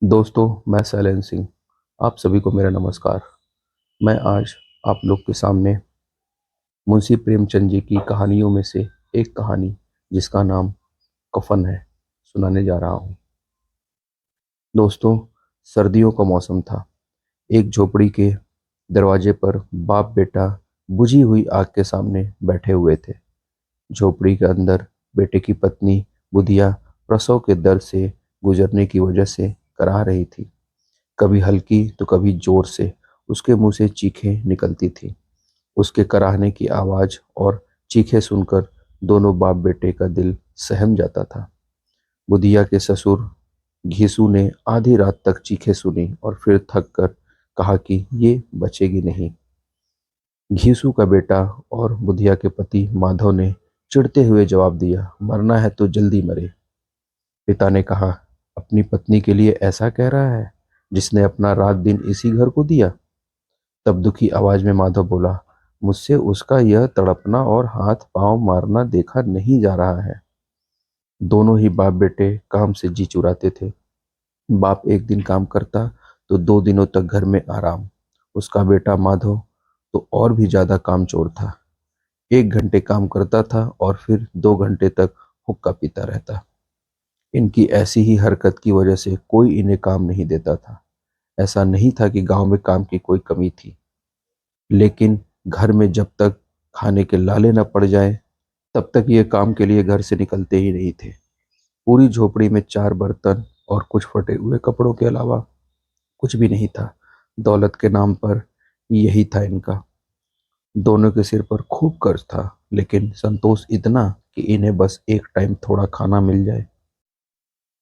दोस्तों, मैं शैलेंद्र सिंह। आप सभी को मेरा नमस्कार। मैं आज आप लोग के सामने मुंशी प्रेमचंद जी की कहानियों में से एक कहानी, जिसका नाम कफन है, सुनाने जा रहा हूँ। दोस्तों, सर्दियों का मौसम था। एक झोपड़ी के दरवाजे पर बाप बेटा बुझी हुई आग के सामने बैठे हुए थे। झोपड़ी के अंदर बेटे की पत्नी बुधिया प्रसव के दर्द से गुजरने की वजह से कराह रही थी। कभी हल्की तो कभी जोर से उसके मुंह से चीखें निकलती थी। उसके कराहने की आवाज और चीखें सुनकर दोनों बाप बेटे का दिल सहम जाता था। बुधिया के ससुर घीसू ने आधी रात तक चीखें सुनी और फिर थक कर कहा कि ये बचेगी नहीं। घीसू का बेटा और बुधिया के पति माधव ने चिढ़ते हुए जवाब दिया, मरना है तो जल्दी मरे। पिता ने कहा, अपनी पत्नी के लिए ऐसा कह रहा है जिसने अपना रात दिन इसी घर को दिया। तब दुखी आवाज में माधव बोला, मुझसे उसका यह तड़पना और हाथ पांव मारना देखा नहीं जा रहा है। दोनों ही बाप बेटे काम से जी चुराते थे। बाप एक दिन काम करता तो 2 दिनों तक घर में आराम। उसका बेटा माधव तो और भी ज्यादा कामचोर था। 1 घंटे काम करता था और फिर 2 घंटे तक हुक्का पीता रहता। इनकी ऐसी ही हरकत की वजह से कोई इन्हें काम नहीं देता था। ऐसा नहीं था कि गांव में काम की कोई कमी थी, लेकिन घर में जब तक खाने के लाले न पड़ जाएं, तब तक ये काम के लिए घर से निकलते ही नहीं थे। पूरी झोपड़ी में 4 बर्तन और कुछ फटे हुए कपड़ों के अलावा कुछ भी नहीं था। दौलत के नाम पर यही था इनका। दोनों के सिर पर खूब कर्ज था, लेकिन संतोष इतना कि इन्हें बस एक टाइम थोड़ा खाना मिल जाए,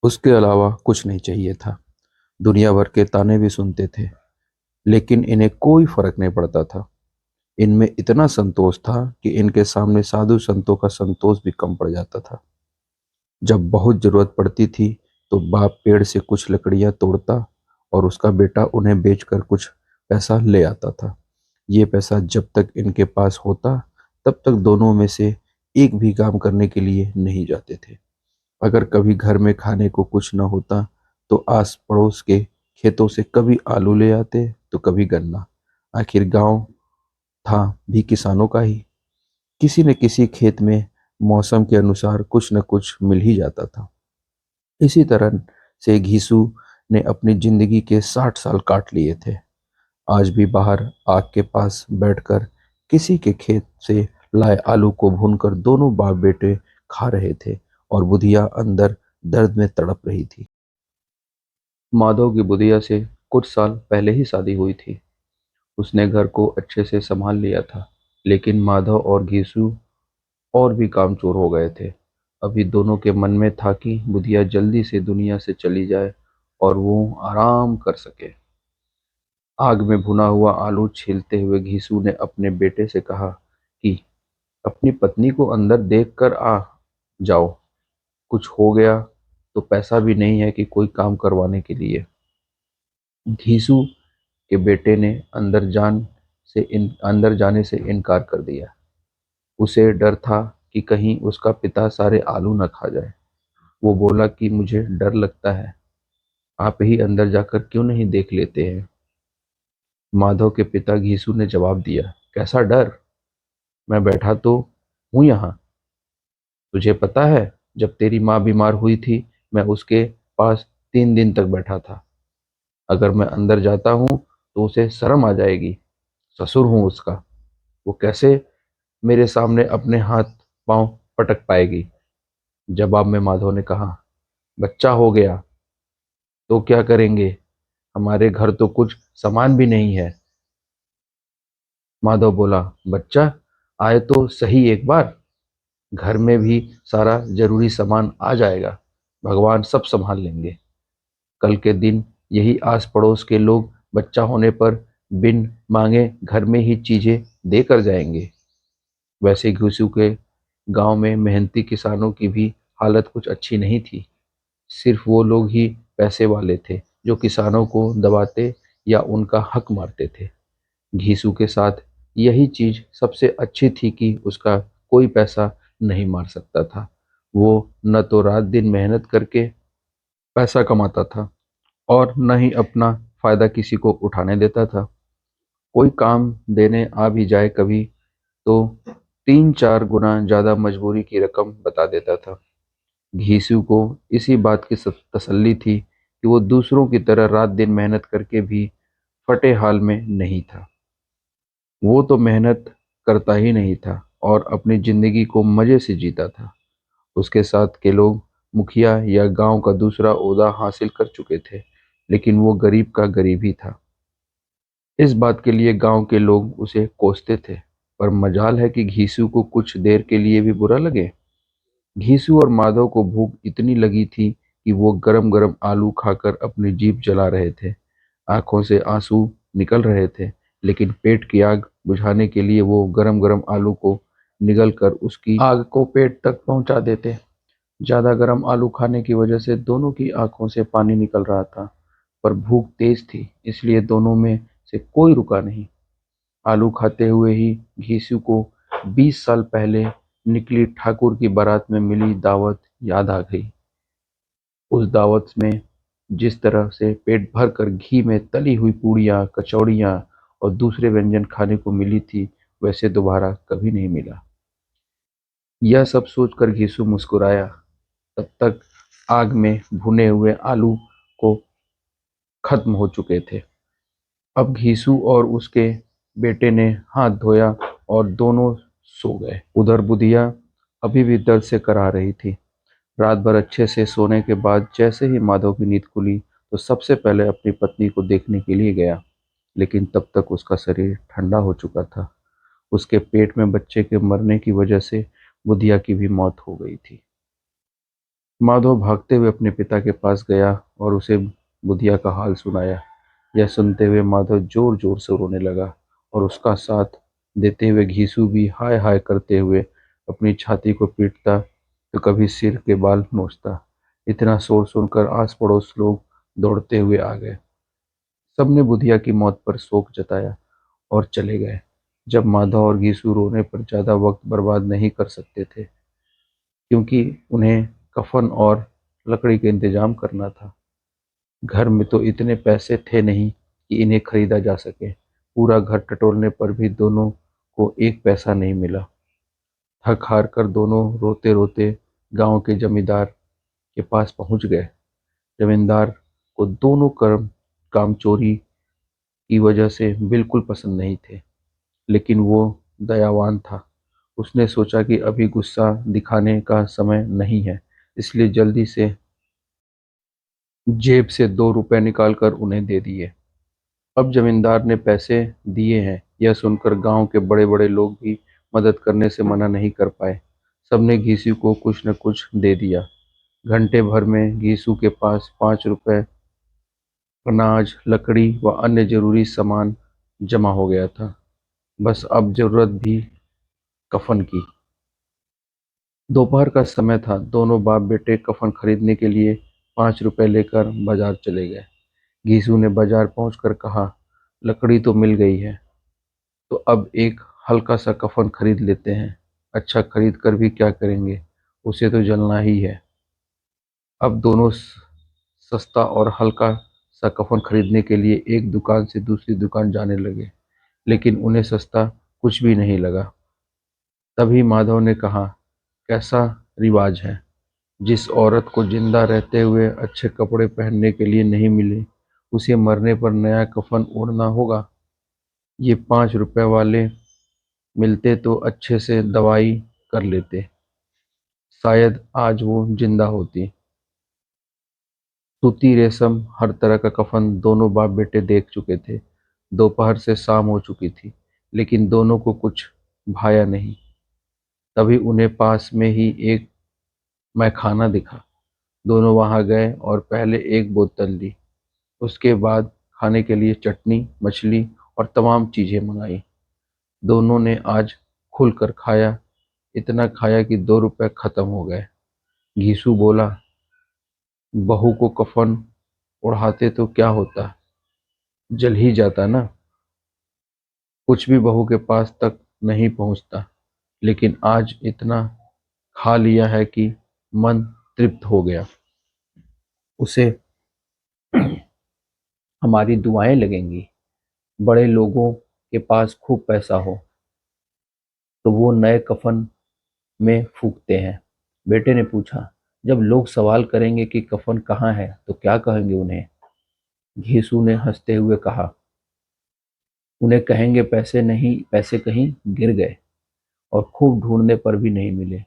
उसके अलावा कुछ नहीं चाहिए था। दुनिया भर के ताने भी सुनते थे, लेकिन इन्हें कोई फर्क नहीं पड़ता था। इनमें इतना संतोष था कि इनके सामने साधु संतों का संतोष भी कम पड़ जाता था। जब बहुत जरूरत पड़ती थी तो बाप पेड़ से कुछ लकड़ियां तोड़ता और उसका बेटा उन्हें बेचकर कुछ पैसा ले आता था। ये पैसा जब तक इनके पास होता, तब तक दोनों में से एक भी काम करने के लिए नहीं जाते थे। अगर कभी घर में खाने को कुछ न होता तो आस पड़ोस के खेतों से कभी आलू ले आते तो कभी गन्ना। आखिर गांव था भी किसानों का ही। किसी न किसी खेत में मौसम के अनुसार कुछ न कुछ मिल ही जाता था। इसी तरह से घीसू ने अपनी जिंदगी के 60 साल काट लिए थे। आज भी बाहर आग के पास बैठकर किसी के खेत से लाए आलू को भूनकर दोनों बाप बेटे खा रहे थे और बुधिया अंदर दर्द में तड़प रही थी। माधव की बुधिया से कुछ साल पहले ही शादी हुई थी। उसने घर को अच्छे से संभाल लिया था, लेकिन माधव और घीसू और भी कामचोर हो गए थे। अभी दोनों के मन में था कि बुधिया जल्दी से दुनिया से चली जाए और वो आराम कर सके। आग में भुना हुआ आलू छीलते हुए घीसू ने अपने बेटे से कहा कि अपनी पत्नी को अंदर देख कर आ जाओ। कुछ हो गया तो पैसा भी नहीं है कि कोई काम करवाने के लिए। घीसू के बेटे ने अंदर जाने से इनकार कर दिया। उसे डर था कि कहीं उसका पिता सारे आलू न खा जाए। वो बोला कि मुझे डर लगता है, आप ही अंदर जाकर क्यों नहीं देख लेते हैं। माधव के पिता घीसू ने जवाब दिया, कैसा डर, मैं बैठा तो हूं यहाँ। तुझे पता है, जब तेरी माँ बीमार हुई थी, मैं उसके पास 3 दिन तक बैठा था। अगर मैं अंदर जाता हूँ तो उसे शर्म आ जाएगी। ससुर हूँ उसका, वो कैसे मेरे सामने अपने हाथ पांव पटक पाएगी। जवाब में माधव ने कहा, बच्चा हो गया तो क्या करेंगे, हमारे घर तो कुछ सामान भी नहीं है। माधव बोला, बच्चा आए तो सही एक बार, घर में भी सारा जरूरी सामान आ जाएगा, भगवान सब संभाल लेंगे। कल के दिन यही आस पड़ोस के लोग बच्चा होने पर बिन मांगे घर में ही चीजें देकर जाएंगे। वैसे घुसू के गांव में मेहनती किसानों की भी हालत कुछ अच्छी नहीं थी। सिर्फ वो लोग ही पैसे वाले थे जो किसानों को दबाते या उनका हक मारते थे। घीसू के साथ यही चीज सबसे अच्छी थी कि उसका कोई पैसा नहीं मार सकता था। वो न तो रात दिन मेहनत करके पैसा कमाता था और न ही अपना फायदा किसी को उठाने देता था। कोई काम देने आ भी जाए कभी तो 3-4 गुना ज्यादा मजबूरी की रकम बता देता था। घीसू को इसी बात की तसल्ली थी कि वो दूसरों की तरह रात दिन मेहनत करके भी फटे हाल में नहीं था। वो तो मेहनत करता ही नहीं था और अपनी जिंदगी को मजे से जीता था। उसके साथ के लोग मुखिया या गांव का दूसरा ओहदा हासिल कर चुके थे, लेकिन वो गरीब का गरीब ही था। इस बात के लिए गांव के लोग उसे कोसते थे, पर मजाल है कि घीसू को कुछ देर के लिए भी बुरा लगे। घीसू और माधव को भूख इतनी लगी थी कि वो गरम गरम आलू खाकर अपनी जीभ जला रहे थे। आंखों से आंसू निकल रहे थे, लेकिन पेट की आग बुझाने के लिए वो गरम गरम आलू को निगल कर उसकी आग को पेट तक पहुंचा देते। ज्यादा गर्म आलू खाने की वजह से दोनों की आंखों से पानी निकल रहा था, पर भूख तेज थी, इसलिए दोनों में से कोई रुका नहीं। आलू खाते हुए ही घीसू को 20 साल पहले निकली ठाकुर की बारात में मिली दावत याद आ गई। उस दावत में जिस तरह से पेट भर कर घी में तली हुई पूड़ियाँ, कचौड़ियाँ और दूसरे व्यंजन खाने को मिली थी, वैसे दोबारा कभी नहीं मिला। यह सब सोचकर घीसू मुस्कुराया। तब तक आग में भुने हुए आलू को खत्म हो चुके थे। अब घीसू और उसके बेटे ने हाथ धोया और दोनों सो गए। उधर बुधिया अभी भी दर्द से कराह रही थी। रात भर अच्छे से सोने के बाद जैसे ही माधव की नींद खुली तो सबसे पहले अपनी पत्नी को देखने के लिए गया, लेकिन तब तक उसका शरीर ठंडा हो चुका था। उसके पेट में बच्चे के मरने की वजह से बुधिया की भी मौत हो गई थी। माधव भागते हुए अपने पिता के पास गया और उसे बुधिया का हाल सुनाया। यह सुनते हुए माधव जोर जोर से रोने लगा और उसका साथ देते हुए घीसू भी हाय हाय करते हुए अपनी छाती को पीटता तो कभी सिर के बाल नोचता। इतना शोर सुनकर आस पड़ोस लोग दौड़ते हुए आ गए। सबने बुधिया की मौत पर शोक जताया और चले गए। जब माधव और घीसू रोने पर ज्यादा वक्त बर्बाद नहीं कर सकते थे, क्योंकि उन्हें कफन और लकड़ी का इंतजाम करना था। घर में तो इतने पैसे थे नहीं कि इन्हें खरीदा जा सके। पूरा घर टटोलने पर भी दोनों को एक पैसा नहीं मिला। थक हार कर दोनों रोते रोते गांव के जमींदार के पास पहुंच गए। जमींदार को दोनों काम चोरी की वजह से बिल्कुल पसंद नहीं थे, लेकिन वो दयावान था। उसने सोचा कि अभी गुस्सा दिखाने का समय नहीं है, इसलिए जल्दी से जेब से 2 रुपए निकालकर उन्हें दे दिए। अब जमींदार ने पैसे दिए हैं, यह सुनकर गांव के बड़े बड़े लोग भी मदद करने से मना नहीं कर पाए। सबने घीसू को कुछ न कुछ दे दिया। घंटे भर में घीसू के पास 5 रुपए, अनाज, लकड़ी व अन्य जरूरी सामान जमा हो गया था। बस अब जरूरत भी कफन की। दोपहर का समय था। दोनों बाप बेटे कफन खरीदने के लिए 5 रुपए लेकर बाजार चले गए। घीसू ने बाजार पहुंचकर कहा, लकड़ी तो मिल गई है, तो अब एक हल्का सा कफन खरीद लेते हैं। अच्छा खरीद कर भी क्या करेंगे, उसे तो जलना ही है। अब दोनों सस्ता और हल्का सा कफन खरीदने के लिए एक दुकान से दूसरी दुकान जाने लगे, लेकिन उन्हें सस्ता कुछ भी नहीं लगा। तभी माधव ने कहा, कैसा रिवाज है, जिस औरत को जिंदा रहते हुए अच्छे कपड़े पहनने के लिए नहीं मिले, उसे मरने पर नया कफन ओढ़ना होगा। ये 5 रुपए वाले मिलते तो अच्छे से दवाई कर लेते, शायद आज वो जिंदा होती। सूती, रेशम, हर तरह का कफन दोनों बाप बेटे देख चुके थे। दोपहर से शाम हो चुकी थी, लेकिन दोनों को कुछ भाया नहीं। तभी उन्हें पास में ही एक मैखाना दिखा। दोनों वहां गए और पहले एक बोतल ली। उसके बाद खाने के लिए चटनी, मछली और तमाम चीजें मंगाई। दोनों ने आज खुलकर खाया, इतना खाया कि 2 रुपए खत्म हो गए। घीसू बोला, बहू को कफन ओढ़ाते तो क्या होता, जल ही जाता ना। कुछ भी बहू के पास तक नहीं पहुंचता, लेकिन आज इतना खा लिया है कि मन तृप्त हो गया। उसे हमारी दुआएं लगेंगी। बड़े लोगों के पास खूब पैसा हो तो वो नए कफन में फूंकते हैं। बेटे ने पूछा, जब लोग सवाल करेंगे कि कफन कहाँ है तो क्या कहेंगे उन्हें? घीसू ने हंसते हुए कहा, उन्हें कहेंगे पैसे कहीं गिर गए और खूब ढूंढने पर भी नहीं मिले।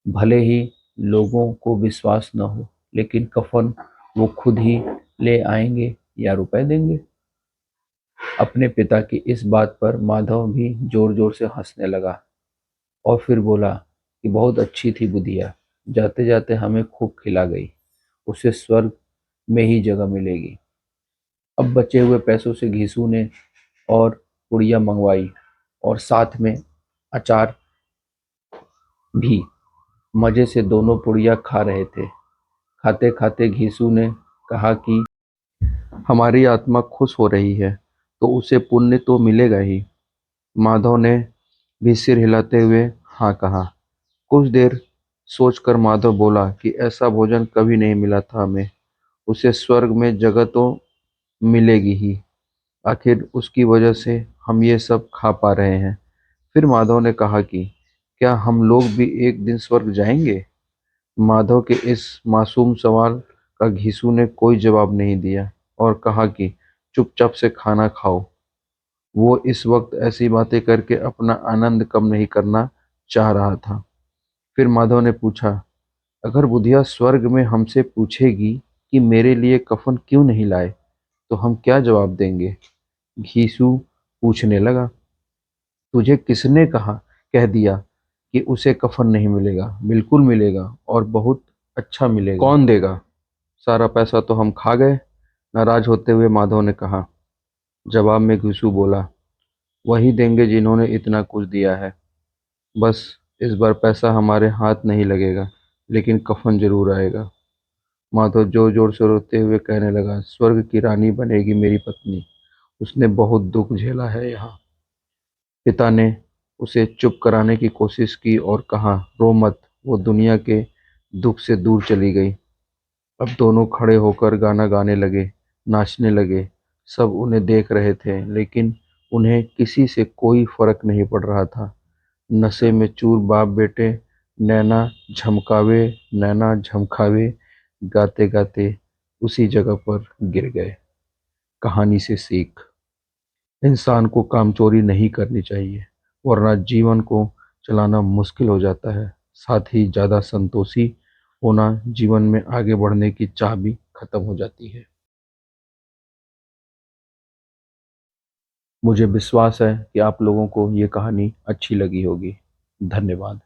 भले ही लोगों को विश्वास न हो, लेकिन कफन वो खुद ही ले आएंगे या रुपए देंगे। अपने पिता की इस बात पर माधव भी जोर जोर से हंसने लगा और फिर बोला कि बहुत अच्छी थी बुधिया, जाते जाते हमें खूब खिला गई, उसे स्वर्ग में ही जगह मिलेगी। अब बचे हुए पैसों से घीसू ने और पुड़िया मंगवाई और साथ में अचार भी। मजे से दोनों पुड़िया खा रहे थे। खाते खाते घीसू ने कहा कि हमारी आत्मा खुश हो रही है तो उसे पुण्य तो मिलेगा ही। माधव ने भी सिर हिलाते हुए हाँ कहा। कुछ देर सोचकर माधव बोला कि ऐसा भोजन कभी नहीं मिला था हमें, उसे स्वर्ग में जगह तो मिलेगी ही। आखिर उसकी वजह से हम ये सब खा पा रहे हैं। फिर माधव ने कहा कि क्या हम लोग भी एक दिन स्वर्ग जाएंगे? माधव के इस मासूम सवाल का घीसू ने कोई जवाब नहीं दिया और कहा कि चुपचाप से खाना खाओ। वो इस वक्त ऐसी बातें करके अपना आनंद कम नहीं करना चाह रहा था। फिर माधव ने पूछा, अगर बुधिया स्वर्ग में हमसे पूछेगी कि मेरे लिए कफन क्यों नहीं लाए तो हम क्या जवाब देंगे? घीसू पूछने लगा, तुझे किसने कह दिया कि उसे कफन नहीं मिलेगा? बिल्कुल मिलेगा और बहुत अच्छा मिलेगा। कौन देगा? सारा पैसा तो हम खा गए। नाराज होते हुए माधव ने कहा। जवाब में घीसू बोला, वही देंगे जिन्होंने इतना कुछ दिया है। बस इस बार पैसा हमारे हाथ नहीं लगेगा, लेकिन कफन जरूर आएगा। माधव जोर जोर से रोते हुए कहने लगा, स्वर्ग की रानी बनेगी मेरी पत्नी, उसने बहुत दुख झेला है यहाँ। पिता ने उसे चुप कराने की कोशिश की और कहा, रो मत, वो दुनिया के दुख से दूर चली गई। अब दोनों खड़े होकर गाना गाने लगे, नाचने लगे। सब उन्हें देख रहे थे, लेकिन उन्हें किसी से कोई फर्क नहीं पड़ रहा था। नशे में चूर बाप बेटे नैना झमकावे, नैना झमकावे गाते गाते उसी जगह पर गिर गए। कहानी से सीख, इंसान को कामचोरी नहीं करनी चाहिए, वरना जीवन को चलाना मुश्किल हो जाता है। साथ ही ज़्यादा संतोषी होना जीवन में आगे बढ़ने की चाह भी खत्म हो जाती है। मुझे विश्वास है कि आप लोगों को ये कहानी अच्छी लगी होगी। धन्यवाद।